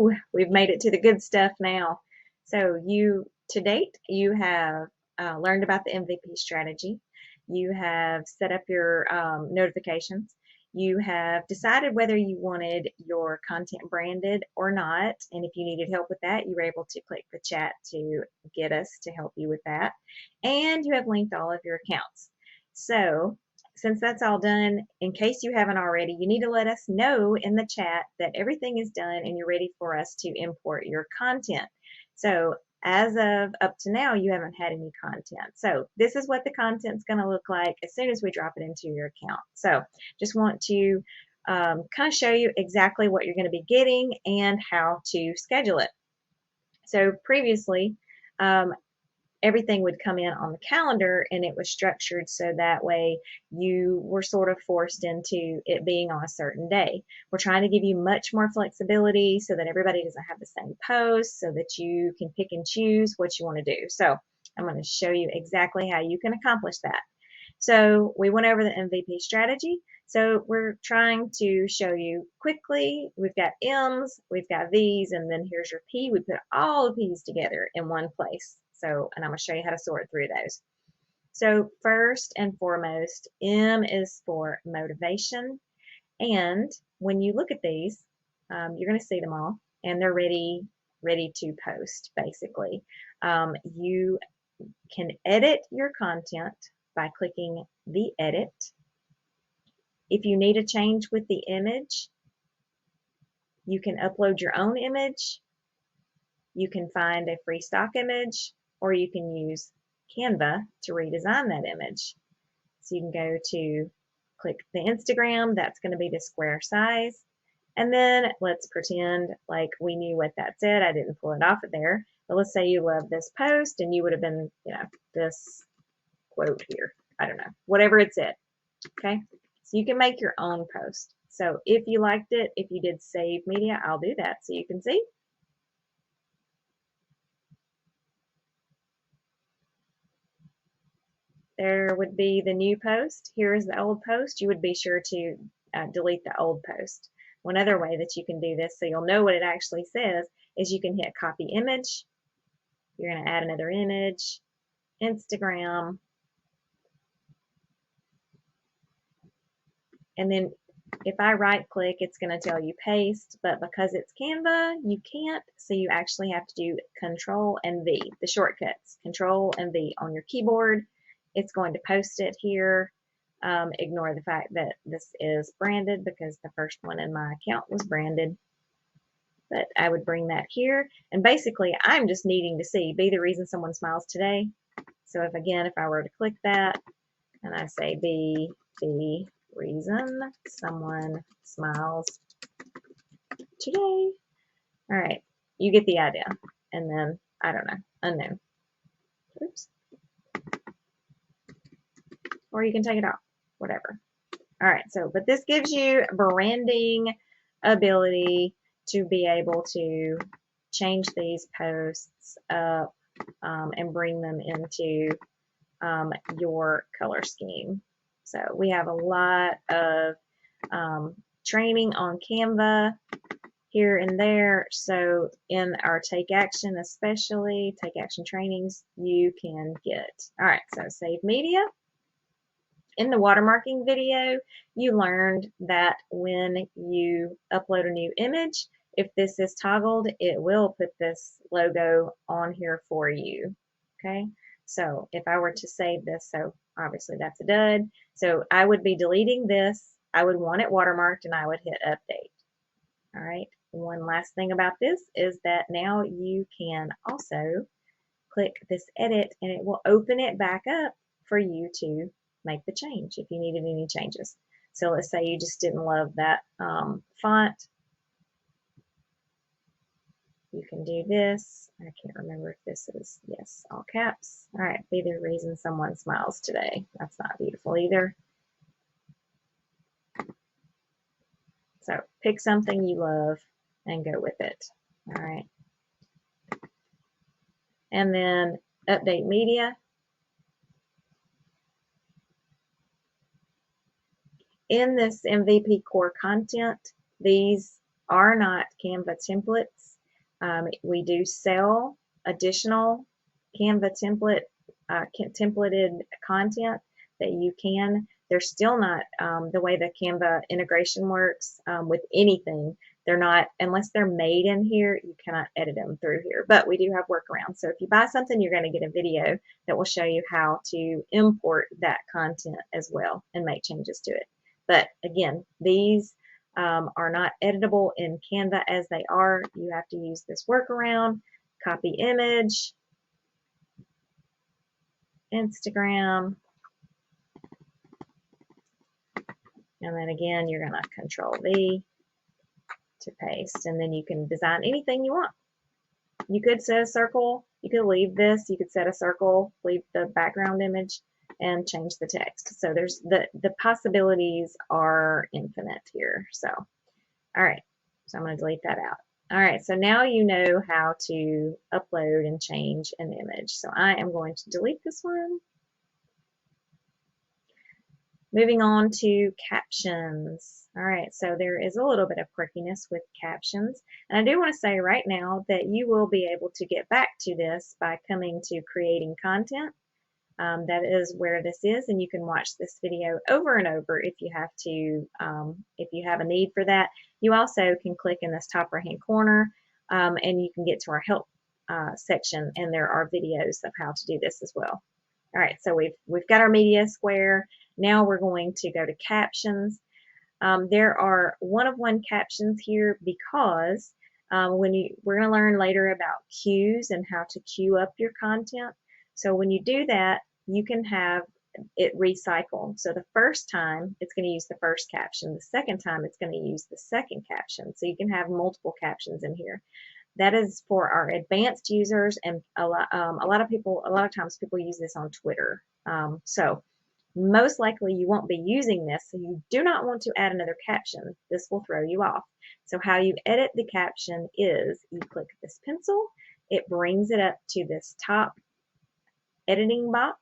Woo! We've made it to the good stuff now. So to date, you have learned about the MVP strategy. You have set up your notifications. You have decided whether you wanted your content branded or not. And if you needed help with that, you were able to click the chat to get us to help you with that. And you have linked all of your accounts. So since that's all done, in case you haven't already, you need to let us know in the chat that everything is done and you're ready for us to import your content. So as of up to now, you haven't had any content. So this is what the content's going to look like as soon as we drop it into your account. So just want to kind of show you exactly what you're going to be getting and how to schedule it. So previously, everything would come in on the calendar and it was structured so that way you were sort of forced into it being on a certain day. We're trying to give you much more flexibility so that everybody doesn't have the same post, so that you can pick and choose what you want to do. So I'm going to show you exactly how you can accomplish that. So we went over the MVP strategy. So we're trying to show you quickly. We've got M's, we've got V's, and then here's your P. We put all the P's together in one place. So, and I'm going to show you how to sort through those. So first and foremost, M is for motivation. And when you look at these, you're going to see them all, and they're ready to post, basically. You can edit your content by clicking the edit. If you need a change with the image, you can upload your own image. You can find a free stock image, or you can use Canva to redesign that image. So you can go to click the Instagram, that's going to be the square size. And then let's pretend like we knew what that said. I didn't pull it off of there. But let's say you love this post and you would have been, this quote here. I don't know, whatever it said. Okay. So you can make your own post. So if you liked it, if you did save media, I'll do that so you can see. There would be the new post. Here is the old post. You would be sure to delete the old post. One other way that you can do this so you'll know what it actually says is you can hit copy image. You're going to add another image, Instagram, and then if I right click, it's going to tell you paste, but because it's Canva, you can't, so you actually have to do Control and V, the shortcuts, Control and V on your keyboard. It's going to post it here. Ignore the fact that this is branded because the first one in my account was branded. But I would bring that here. And basically, I'm just needing to see, be the reason someone smiles today. So if I were to click that and I say be the reason someone smiles today. All right, you get the idea. And then, I don't know, unknown. Oops. Or you can take it off, whatever. All right, so, but this gives you branding ability to be able to change these posts up and bring them into your color scheme. So we have a lot of training on Canva here and there. So in our Take Action, especially Take Action trainings, you can get. All right, so save media. In the watermarking video, you learned that when you upload a new image, if this is toggled, it will put this logo on here for you. Okay, so if I were to save this, so obviously that's a dud. So I would be deleting this. I would want it watermarked and I would hit update. All right, one last thing about this is that now you can also click this edit and it will open it back up for you to make the change if you needed any changes. So let's say you just didn't love that font. You can do this. I can't remember if this is, yes, all caps. All right, be the reason someone smiles today. That's not beautiful either. So pick something you love and go with it. All right. And then update media. In this MVP core content, these are not Canva templates. We do sell additional Canva templated content that you can. They're still not the way the Canva integration works with anything. They're not, unless they're made in here, you cannot edit them through here. But we do have workarounds. So if you buy something, you're going to get a video that will show you how to import that content as well and make changes to it. But again, these are not editable in Canva as they are. You have to use this workaround, copy image, Instagram, and then again, you're going to Control V to paste, and then you can design anything you want. You could set a circle, you could leave this, you could set a circle, leave the background image, and change the text. So there's the possibilities are infinite here. So, all right, so I'm going to delete that out. All right, so now you know how to upload and change an image. So I am going to delete this one. Moving on to captions. All right, so there is a little bit of quirkiness with captions. And I do want to say right now that you will be able to get back to this by coming to creating content. That is where this is, and you can watch this video over and over if you have to, if you have a need for that. You also can click in this top right hand corner and you can get to our help section, and there are videos of how to do this as well. All right, so we've got our media square. Now we're going to go to captions. There are one-of-one captions here because we're going to learn later about cues and how to cue up your content. So when you do that, you can have it recycle. So the first time it's going to use the first caption. The second time it's going to use the second caption. So you can have multiple captions in here. That is for our advanced users, and a lot of times people use this on Twitter. So most likely you won't be using this, so you do not want to add another caption. This will throw you off. So how you edit the caption is you click this pencil, it brings it up to this top editing box,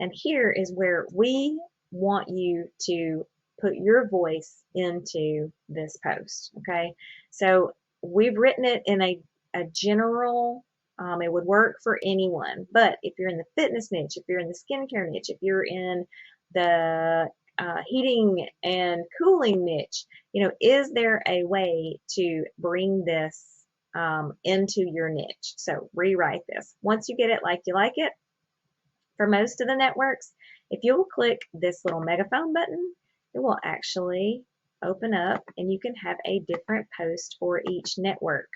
and here is where we want you to put your voice into this post. Okay, so we've written it in a general, it would work for anyone, but if you're in the fitness niche, if you're in the skincare niche, if you're in the heating and cooling niche, you know, is there a way to bring this into your niche? So rewrite this. Once you get it like you like it, for most of the networks, if you'll click this little megaphone button, it will actually open up and you can have a different post for each network.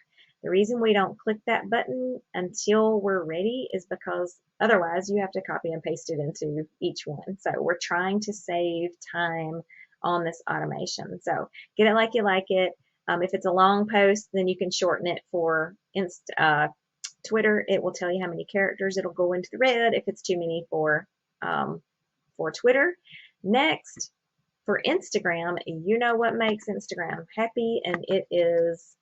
The reason we don't click that button until we're ready is because otherwise you have to copy and paste it into each one. So we're trying to save time on this automation. So get it like you like it. If it's a long post, then you can shorten it for Twitter. It will tell you how many characters it'll go into the red if it's too many for Twitter. Next, for Instagram, you know what makes Instagram happy, and it is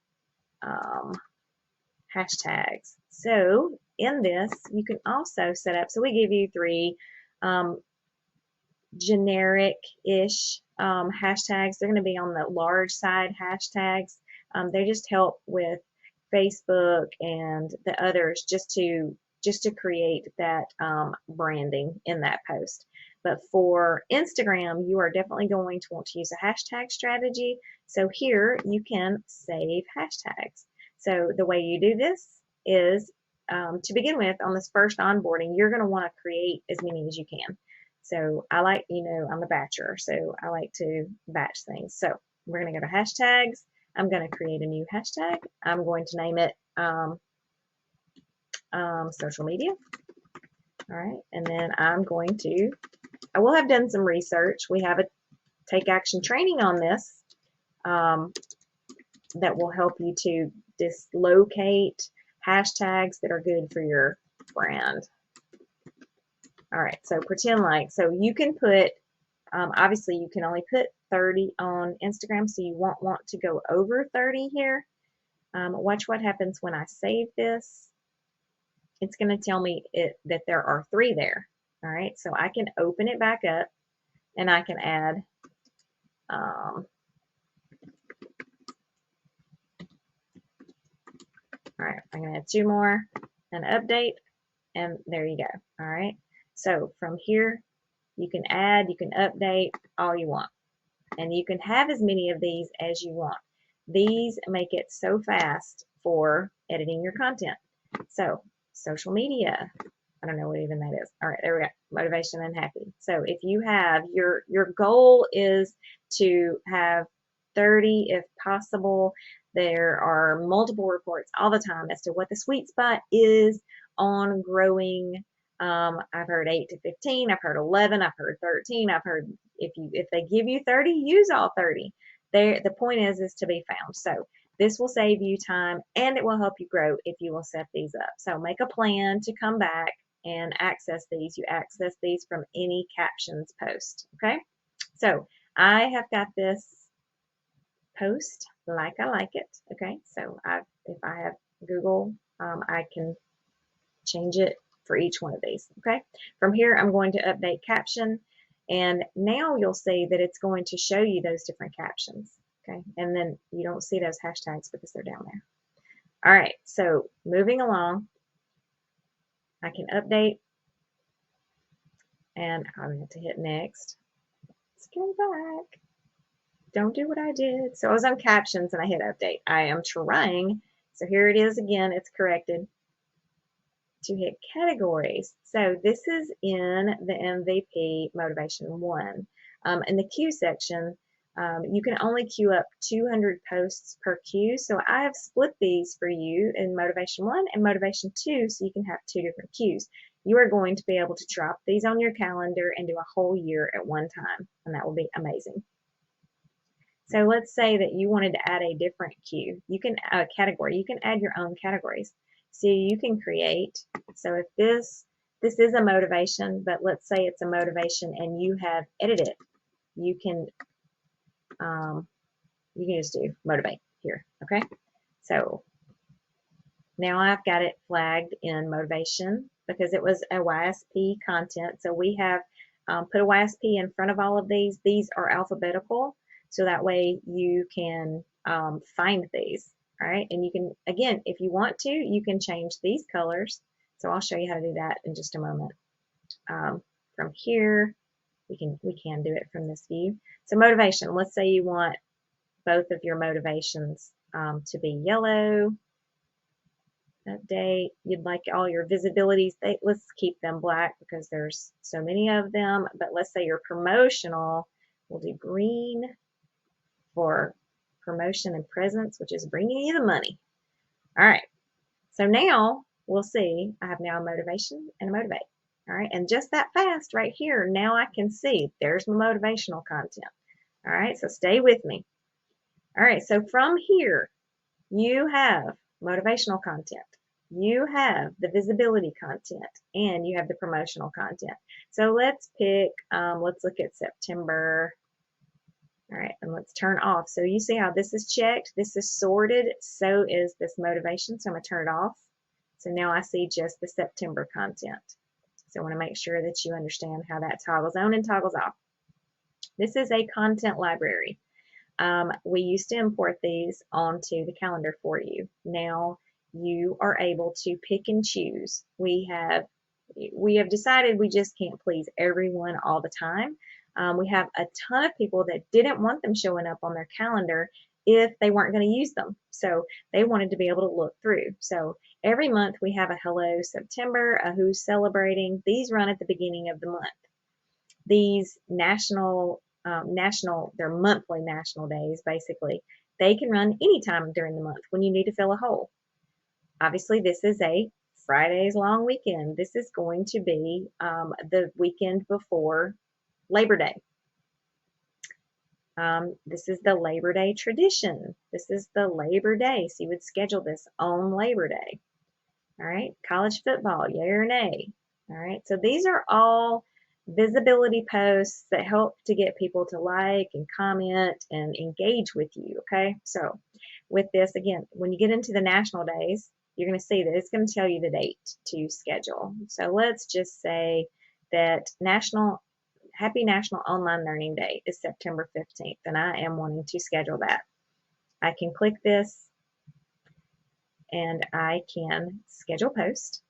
hashtags. So in this, you can also set up, so we give you 3 generic-ish hashtags. They're going to be on the large side hashtags. They just help with Facebook and the others just to create that branding in that post. But for Instagram, you are definitely going to want to use a hashtag strategy. So here you can save hashtags. So the way you do this is, to begin with, on this first onboarding, you're going to want to create as many as you can. So I like, you know, I'm a batcher, so I like to batch things. So we're going to go to hashtags. I'm going to create a new hashtag. I'm going to name it social media. All right, and then I will have done some research. We have a take action training on this that will help you to dislocate hashtags that are good for your brand. All right, so pretend like, so you can put, obviously you can only put 30 on Instagram, so you won't want to go over 30 here. Watch what happens when I save this. It's going to tell me that there are 3 there. All right, so I can open it back up and I can add All right, I'm going to add 2 more, and update, and there you go. All right, so from here, you can add, you can update all you want, and you can have as many of these as you want. These make it so fast for editing your content. So, social media, I don't know what even that is. All right, there we go. Motivation and happy. So if you have your goal is to have 30 if possible. There are multiple reports all the time as to what the sweet spot is on growing. I've heard 8 to 15. I've heard 11. I've heard 13. I've heard if they give you 30, use all 30. The point is to be found. So this will save you time and it will help you grow if you will set these up. So make a plan to come back and access these. You access these from any captions post. Okay, so I have got this post like I like it. Okay, so if I have Google, I can change it for each one of these. Okay, from here I'm going to update caption, and now you'll see that it's going to show you those different captions. Okay, and then you don't see those hashtags because they're down there. All right, so moving along, I can update, and I'm going to hit next. Let's go back. Don't do what I did. So I was on captions and I hit update. I am trying. So here it is again. It's corrected to hit categories. So this is in the MVP Motivation 1. In the queue section, you can only queue up 200 posts per queue. So I have split these for you in Motivation 1 and Motivation 2 so you can have 2 different queues. You are going to be able to drop these on your calendar and do a whole year at one time, and that will be amazing. So let's say that you wanted to add a different queue. You can add a category. You can add your own categories. So you can create. So if this is a motivation, but let's say it's a motivation and you have edited it, you can just do motivate here. Okay. So now I've got it flagged in motivation because it was a YSP content. So we have put a YSP in front of all of these. These are alphabetical. So that way you can find these, all right? And you can, again, if you want to, you can change these colors. So I'll show you how to do that in just a moment. From here, we can do it from this view. So motivation, let's say you want both of your motivations to be yellow. Update, you'd like all your visibilities, let's keep them black because there's so many of them, but let's say your promotional, we'll do green for promotion and presence, which is bringing you the money. All right, so now we'll see I have now a motivation and a motivate. All right, and just that fast right here, now I can see there's my motivational content. All right, so stay with me. All right, so from here you have motivational content, you have the visibility content, and you have the promotional content. So let's pick, let's look at September. All right, and let's turn off. So you see how this is checked, this is sorted, so is this motivation. So I'm going to turn it off. So now I see just the September content. So I want to make sure that you understand how that toggles on and toggles off. This is a content library. We used to import these onto the calendar for you. Now you are able to pick and choose. We have decided we just can't please everyone all the time. We have a ton of people that didn't want them showing up on their calendar if they weren't going to use them. So they wanted to be able to look through. So every month we have a Hello September, a Who's Celebrating. These run at the beginning of the month. These they're monthly national days, basically. They can run anytime during the month when you need to fill a hole. Obviously, this is a Friday's long weekend. This is going to be the weekend before Labor Day. This is the Labor Day tradition. This is the Labor Day, so you would schedule this on Labor Day. All right, college football, yay or nay. All right, so these are all visibility posts that help to get people to like and comment and engage with you, okay? So with this, again, when you get into the national days, you're going to see that it's going to tell you the date to schedule. So let's just say that Happy National Online Learning Day is September 15th, and I am wanting to schedule that. I can click this, and I can schedule post.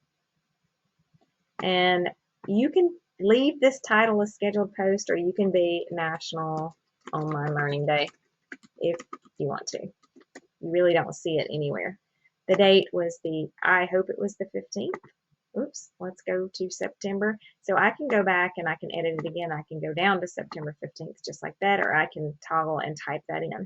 And you can leave this title as scheduled post, or you can be National Online Learning Day if you want to. You really don't see it anywhere. The date was I hope it was the 15th. Oops, let's go to September. So I can go back and I can edit it again. I can go down to September 15th just like that, or I can toggle and type that in.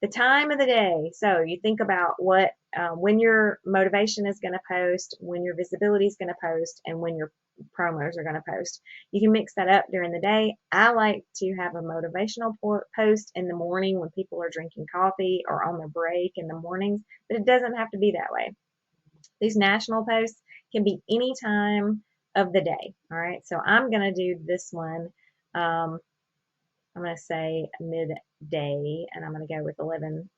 The time of the day. So you think about when your motivation is going to post, when your visibility is going to post, and when your promos are going to post. You can mix that up during the day. I like to have a motivational post in the morning when people are drinking coffee or on their break in the mornings, but it doesn't have to be that way. These national posts can be any time of the day. All right, so I'm going to do this one. I'm going to say midday, and I'm going to go with 11,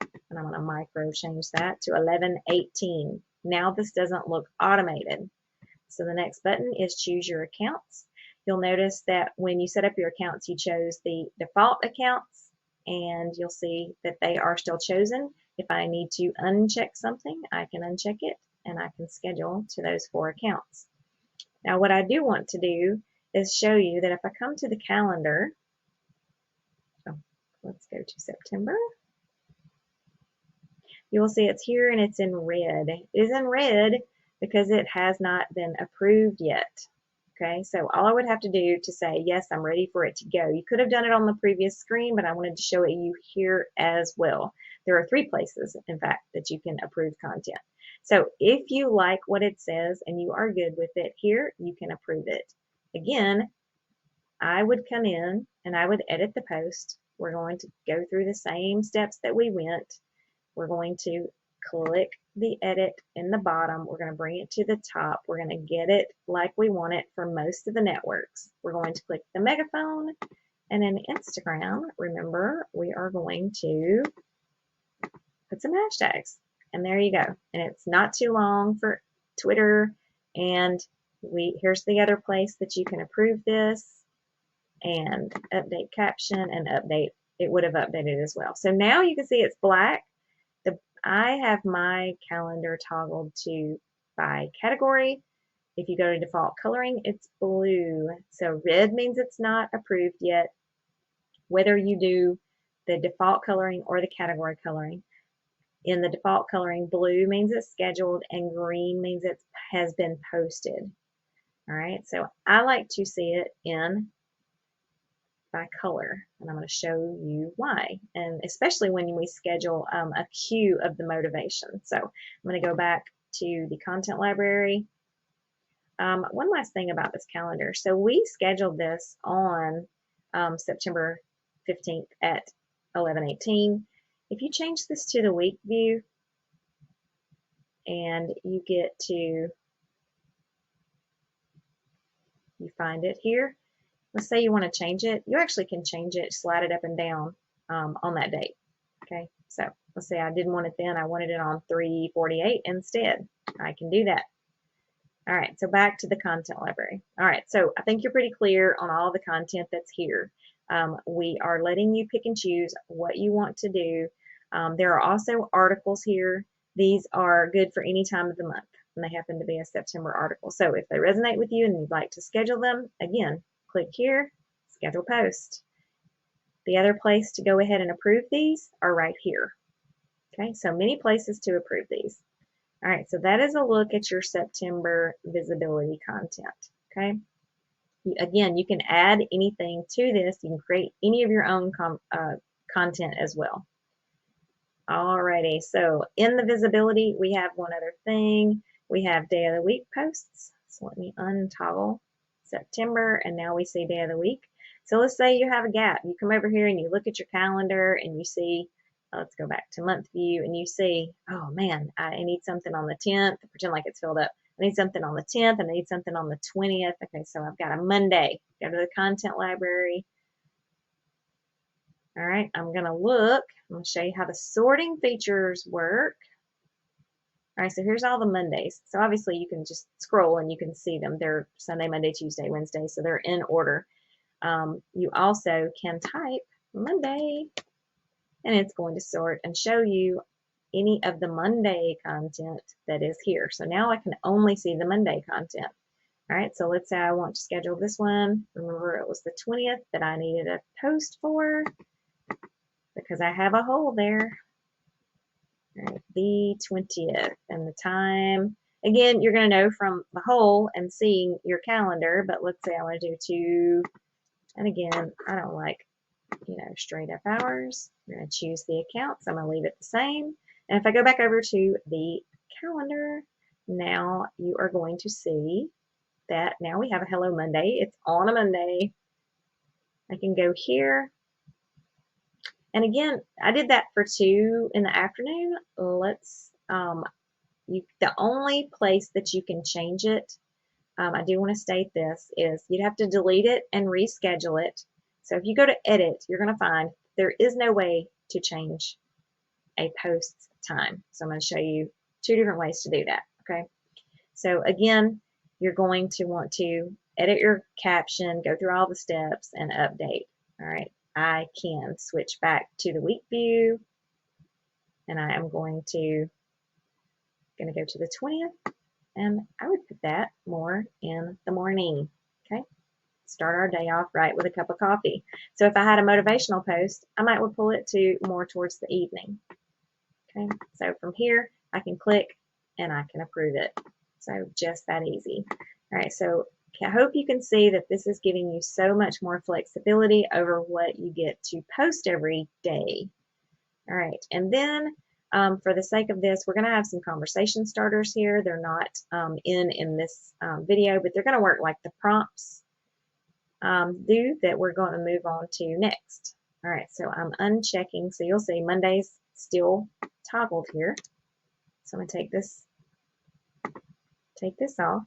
and I'm going to micro change that to 11:18. Now this doesn't look automated. So the next button is choose your accounts. You'll notice that when you set up your accounts, you chose the default accounts, and you'll see that they are still chosen. If I need to uncheck something, I can uncheck it, and I can schedule to those 4 accounts. Now what I do want to do is show you that if I come to the calendar, so let's go to September, you will see it's here and it's in red. It is in red because it has not been approved yet. Okay, so all I would have to do to say, yes, I'm ready for it to go. You could have done it on the previous screen, but I wanted to show it you here as well. There are 3 places, in fact, that you can approve content. So if you like what it says and you are good with it here, you can approve it. Again, I would come in and I would edit the post. We're going to go through the same steps that we went. We're going to click the edit in the bottom. We're going to bring it to the top. We're going to get it like we want it for most of the networks. We're going to click the megaphone, and in Instagram, remember, we are going to put some hashtags, and there you go. And it's not too long for Twitter, and here's the other place that you can approve this, and update caption, and update. It would have updated as well. So now you can see it's black. I have my calendar toggled to by category. If you go to default coloring, it's blue. So red means it's not approved yet. Whether you do the default coloring or the category coloring. In the default coloring, blue means it's scheduled and green means it has been posted. All right, so I like to see it in by color, and I'm going to show you why, and especially when we schedule a queue of the motivation. So I'm going to go back to the content library. One last thing about this calendar. So we scheduled this on September 15th at 11:18. If you change this to the week view and you find it here, let's say you want to change it, you actually can change it, slide it up and down on that date. Okay, so let's say I didn't want it then, I wanted it on 3/48 instead. I can do that. All right, so back to the content library. All right, so I think you're pretty clear on all the content that's here. We are letting you pick and choose what you want to do. There are also articles here. These are good for any time of the month, and they happen to be a September article. So if they resonate with you and you'd like to schedule them, again, click here, schedule post. The other place to go ahead and approve these are right here. Okay, so many places to approve these. All right, so that is a look at your September visibility content. Okay, again, you can add anything to this. You can create any of your own content as well. Alrighty, so in the visibility, we have one other thing. We have day of the week posts. So let me untoggle September, and now we see day of the week. So let's say you have a gap. You come over here and you look at your calendar and you see, let's go back to month view, and you see, oh man, I need something on the 10th. Pretend like it's filled up. I need something on the 10th, and I need something on the 20th. Okay, so I've got a Monday. Go to the content library. All right, I'm going to look. I'm going to show you how the sorting features work. All right, so here's all the Mondays. So obviously you can just scroll and you can see them. They're Sunday, Monday, Tuesday, Wednesday, so they're in order. You also can type Monday, and it's going to sort and show you any of the Monday content that is here. So now I can only see the Monday content. All right, so let's say I want to schedule this one. Remember, it was the 20th that I needed a post for because I have a hole there. All right, the 20th and the time. Again, you're going to know from the hole and seeing your calendar, but let's say I want to do 2, and again, I don't like, straight up hours. I'm going to choose the account, so I'm going to leave it the same. And if I go back over to the calendar, now you are going to see that now we have a Hello Monday. It's on a Monday. I can go here. And again, I did that for 2 in the afternoon. Let's, the only place that you can change it, I do want to state this, is you'd have to delete it and reschedule it. So if you go to edit, you're going to find there is no way to change a post's time. So I'm going to show you 2 different ways to do that. Okay. So again, you're going to want to edit your caption, go through all the steps, and update. All right. I can switch back to the week view, and I am going to go to the 20th, and I would put that more in the morning. Okay. Start our day off right with a cup of coffee. So if I had a motivational post, I might would pull it to more towards the evening. Okay. So from here, I can click and I can approve it. So just that easy. All right. So I hope you can see that this is giving you so much more flexibility over what you get to post every day. All right. And then for the sake of this, we're going to have some conversation starters here. They're not in this video, but they're going to work like the prompts do that we're going to move on to next. All right. So I'm unchecking. So you'll see Monday's still toggled here. So I'm going to take this off.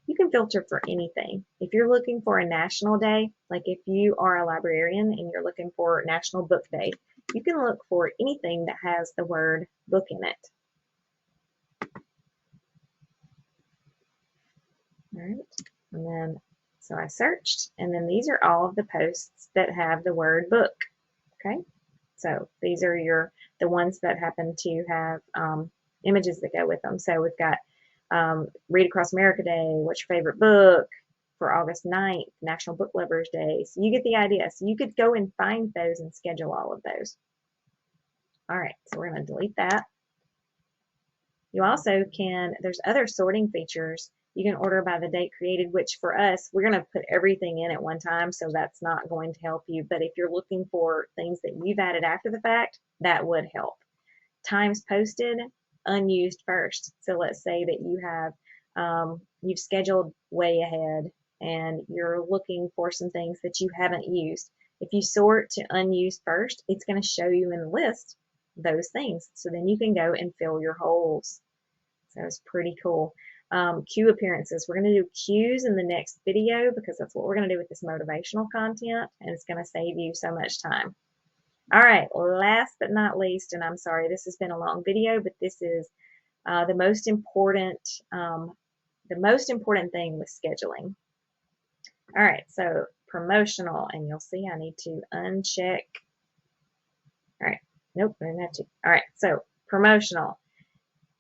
You can filter for anything. If you're looking for a national day, like if you are a librarian and you're looking for National Book Day, you can look for anything that has the word book in it. All right. And then, so I searched, and then these are all of the posts that have the word book. Okay. So these are the ones that happen to have images that go with them. So we've got Read Across America Day, what's your favorite book, for August 9th, National Book Lovers Day. So you get the idea. So you could go and find those and schedule all of those. All right, so we're going to delete that. You also can, there's other sorting features. You can order by the date created, which for us, we're going to put everything in at one time, so that's not going to help you. But if you're looking for things that you've added after the fact, that would help. Times posted, unused first. So let's say that you have, you've scheduled way ahead and you're looking for some things that you haven't used. If you sort to unused first, it's going to show you in the list those things. So then you can go and fill your holes. So it's pretty cool. Cue appearances. We're going to do cues in the next video because that's what we're going to do with this motivational content, and it's going to save you so much time. All right, last but not least, and I'm sorry this has been a long video, but this is the most important thing with scheduling. All right, so promotional, and you'll see I need to uncheck. All right, nope, I didn't have to. All right, so promotional.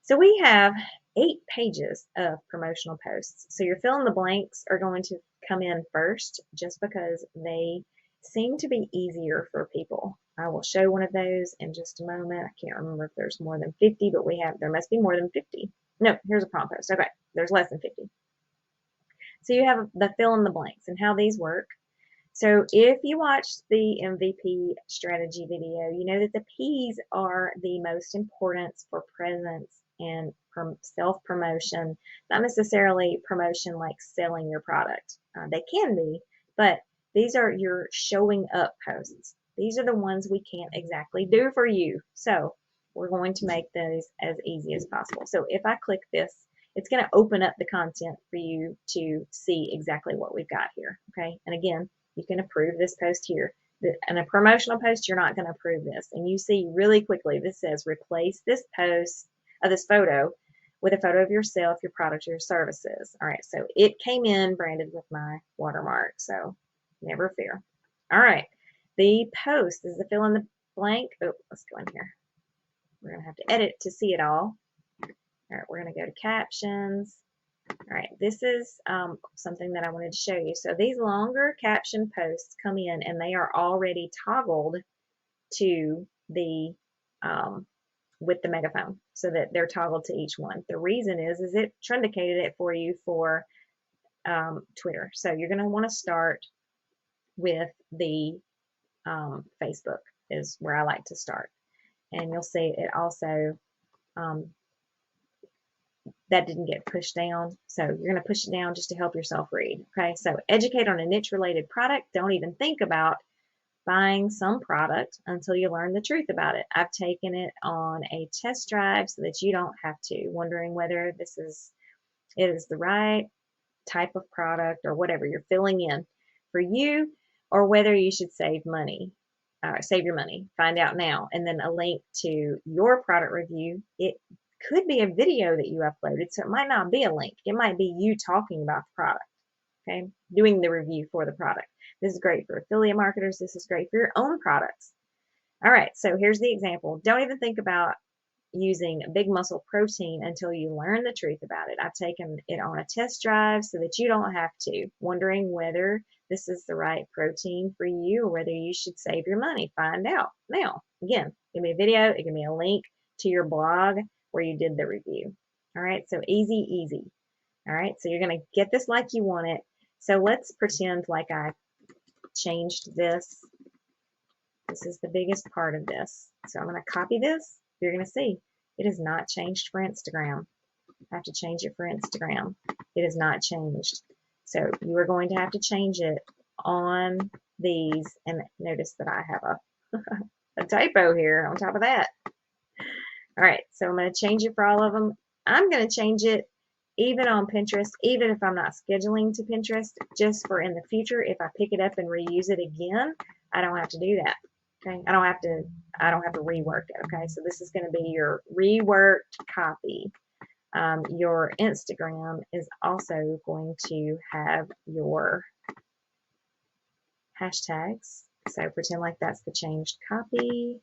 So we have 8 pages of promotional posts. So your fill in the blanks are going to come in first just because they seem to be easier for people. I will show one of those in just a moment. I can't remember if there's more than 50, but there must be more than 50. No, here's a prompt post. Okay, there's less than 50. So you have the fill in the blanks and how these work. So if you watched the MVP strategy video, you know that the P's are the most important for presence and self-promotion, not necessarily promotion like selling your product. They can be, but these are your showing up posts. These are the ones we can't exactly do for you. So we're going to make those as easy as possible. So if I click this, it's going to open up the content for you to see exactly what we've got here. Okay. And again, you can approve this post here. In a promotional post, you're not going to approve this. And you see really quickly, this says replace this post of this photo with a photo of yourself, your product, or your services. All right. So it came in branded with my watermark. So never fear. All right. The post is the fill in the blank. Oh, let's go in here. We're going to have to edit to see it all. All right, we're going to go to Captions. All right, this is something that I wanted to show you. So these longer caption posts come in and they are already toggled to the with the megaphone, so that they're toggled to each one. The reason is it truncated it for you for Twitter. So you're going to want to start with the Facebook is where I like to start. And you'll see it also, that didn't get pushed down. So you're going to push it down just to help yourself read. Okay, so educate on a niche related product. Don't even think about buying some product until you learn the truth about it. I've taken it on a test drive so that you don't have to, wondering whether it is the right type of product or whatever you're filling in for you, or whether you should save money. Save your money. Find out now. And then a link to your product review. It could be a video that you uploaded, so it might not be a link. It might be you talking about the product, okay? Doing the review for the product. This is great for affiliate marketers. This is great for your own products. All right, so here's the example. Don't even think about using Big Muscle Protein until you learn the truth about it. I've taken it on a test drive so that you don't have to, wondering whether this is the right protein for you or whether you should save your money. Find out now. Again, give me a video. It can be a link to your blog where you did the review. All right, so easy, easy. All right, so you're going to get this like you want it. So let's pretend like I changed this. This is the biggest part of this. So I'm going to copy this. You're going to see it is not changed for Instagram. I have to change it for Instagram. It is not changed. So you are going to have to change it on these. And notice that I have a typo here on top of that. All right, so I'm going to change it for all of them. I'm going to change it even on Pinterest, even if I'm not scheduling to Pinterest, just for in the future, if I pick it up and reuse it again, I don't have to do that. Okay, I don't have to rework it. Okay, so this is going to be your reworked copy. Your Instagram is also going to have your hashtags. So pretend like that's the changed copy,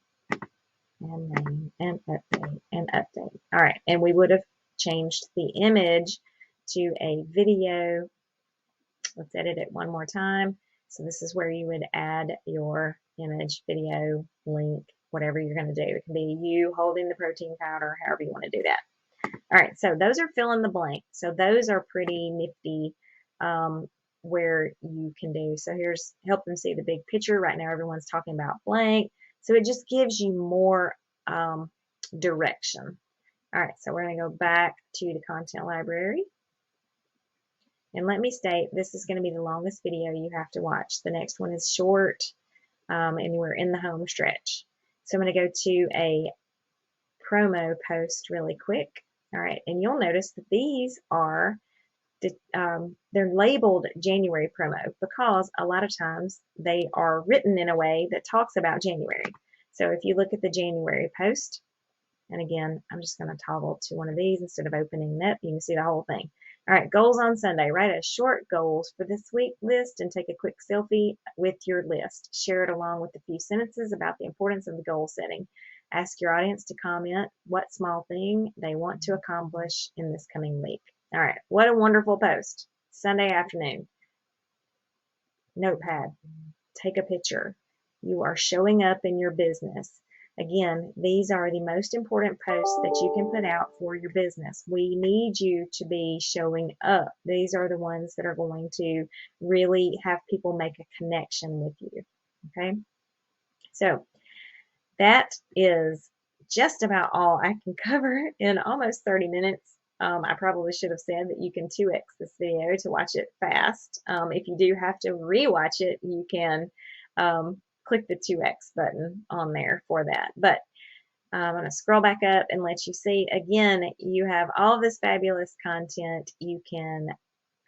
and name, and update, and update. All right, and we would have changed the image to a video. Let's edit it one more time. So this is where you would add your image, video, link, whatever you're going to do. It can be you holding the protein powder, however you want to do that. All right, so those are fill in the blank. So those are pretty nifty where you can do. So here's help them see the big picture. Right now everyone's talking about blank. So it just gives you more direction. All right, so we're going to go back to the content library. And let me state, this is going to be the longest video you have to watch. The next one is short, and we're in the home stretch. So I'm going to go to a promo post really quick. All right, and you'll notice that these are, they're labeled January promo because a lot of times they are written in a way that talks about January. So if you look at the January post, and again, I'm just going to toggle to one of these instead of opening it up. You can see the whole thing. All right, goals on Sunday. Write a short goals for this week list and take a quick selfie with your list. Share it along with a few sentences about the importance of the goal setting. Ask your audience to comment what small thing they want to accomplish in this coming week. All right, what a wonderful post. Sunday afternoon. Notepad. Take a picture. You are showing up in your business. Again, these are the most important posts that you can put out for your business. We need you to be showing up. These are the ones that are going to really have people make a connection with you. Okay? So that is just about all I can cover in almost 30 minutes. I probably should have said that you can 2x this video to watch it fast. If you do have to rewatch it, you can click the 2x button on there for that. But I'm going to scroll back up and let you see. Again, you have all this fabulous content. You can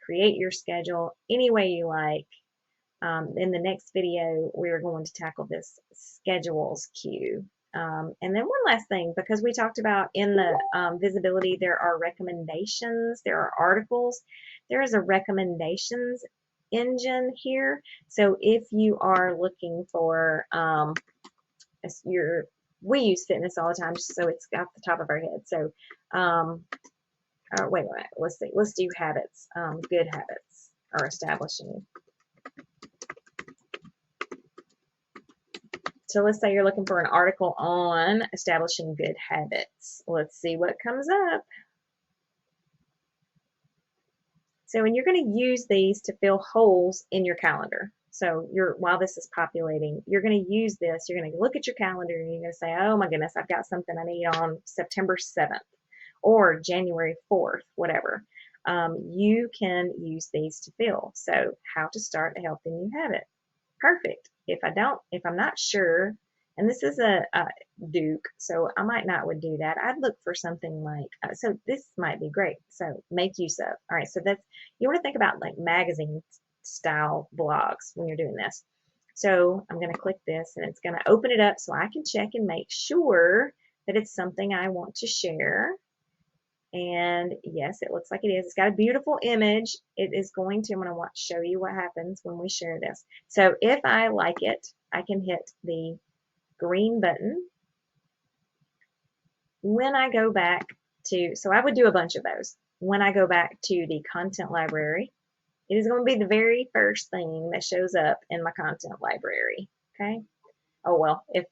create your schedule any way you like. In the next video, we're going to tackle this schedules queue. And then one last thing, because we talked about in the visibility, there are recommendations, there are articles. There is a recommendations engine here. So if you are looking for we use fitness all the time, just so it's off the top of our head. So, wait. Let's see. Let's do habits. Good habits or establishing. So let's say you're looking for an article on establishing good habits. Let's see what comes up. So, and you're going to use these to fill holes in your calendar. So while this is populating, you're going to use this. You're going to look at your calendar and you're going to say, oh my goodness, I've got something I need on September 7th or January 4th, whatever. You can use these to fill. So how to start a healthy new habit. Perfect. If I'm not sure, and this is a Duke, so I might not would do that. I'd look for something like, so this might be great. So make use of. All right, so you want to think about like magazine style blogs when you're doing this. So I'm going to click this and it's going to open it up so I can check and make sure that it's something I want to share. And yes, it looks like it is. It's got a beautiful image. It is going to, I'm going to want to show you what happens when we share this. So if I like it, I can hit the green button. When I go back to, so I would do a bunch of those. When I go back to the content library, it is going to be the very first thing that shows up in my content library. Okay. Oh, well, if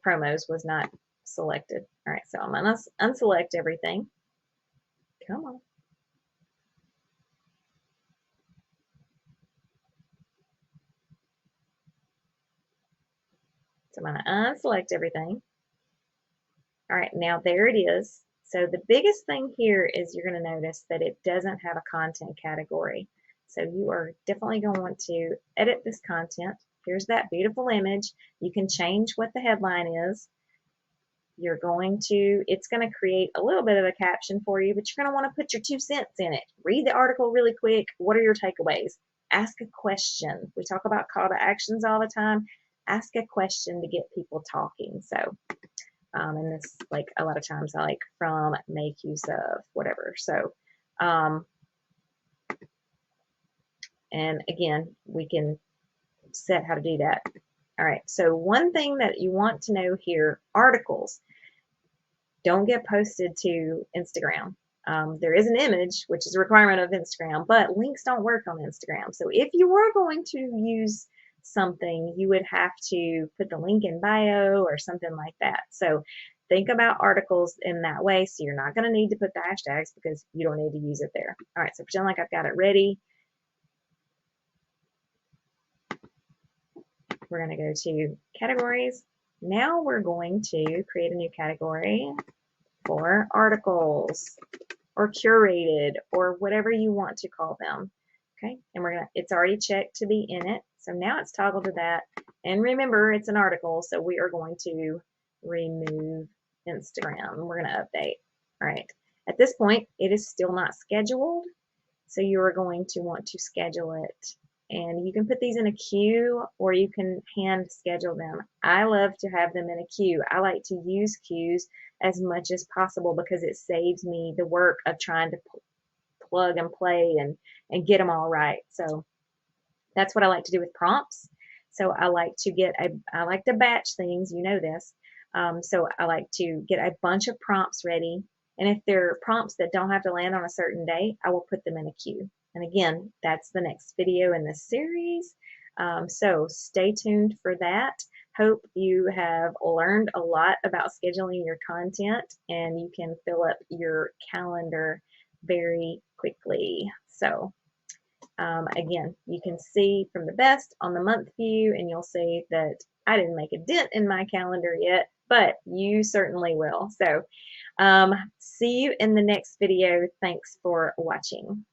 promos was not selected. All right. So I'm going to unselect everything. Come on. So I'm going to unselect everything. All right, now there it is. So the biggest thing here is you're going to notice that it doesn't have a content category. So you are definitely going to want to edit this content. Here's that beautiful image. You can change what the headline is. It's going to create a little bit of a caption for you, but you're going to want to put your 2 cents in it. Read the article really quick. What are your takeaways? Ask a question. We talk about call to actions all the time. Ask a question to get people talking. So, and this, like a lot of times I like from, make use of, whatever. So, and again, we can set how to do that. All right, so one thing that you want to know here, articles don't get posted to Instagram. There is an image, which is a requirement of Instagram, but links don't work on Instagram. So if you were going to use something, you would have to put the link in bio or something like that. So think about articles in that way. So you're not going to need to put the hashtags because you don't need to use it there. All right, so pretend like I've got it ready. We're going to go to categories. Now we're going to create a new category for articles or curated or whatever you want to call them. Okay, and it's already checked to be in it. So now it's toggled to that. And remember, it's an article, so we are going to remove Instagram. We're going to update. All right. At this point, it is still not scheduled, so you are going to want to schedule it. And you can put these in a queue or you can hand schedule them. I love to have them in a queue. I like to use queues as much as possible because it saves me the work of trying to plug and play and get them all right. So that's what I like to do with prompts. So I like to batch things, you know this. So I like to get a bunch of prompts ready. And if they're prompts that don't have to land on a certain day, I will put them in a queue. And again, that's the next video in this series. So stay tuned for that. Hope you have learned a lot about scheduling your content and you can fill up your calendar very quickly. So again, you can see from the best on the month view and you'll see that I didn't make a dent in my calendar yet, but you certainly will. So see you in the next video. Thanks for watching.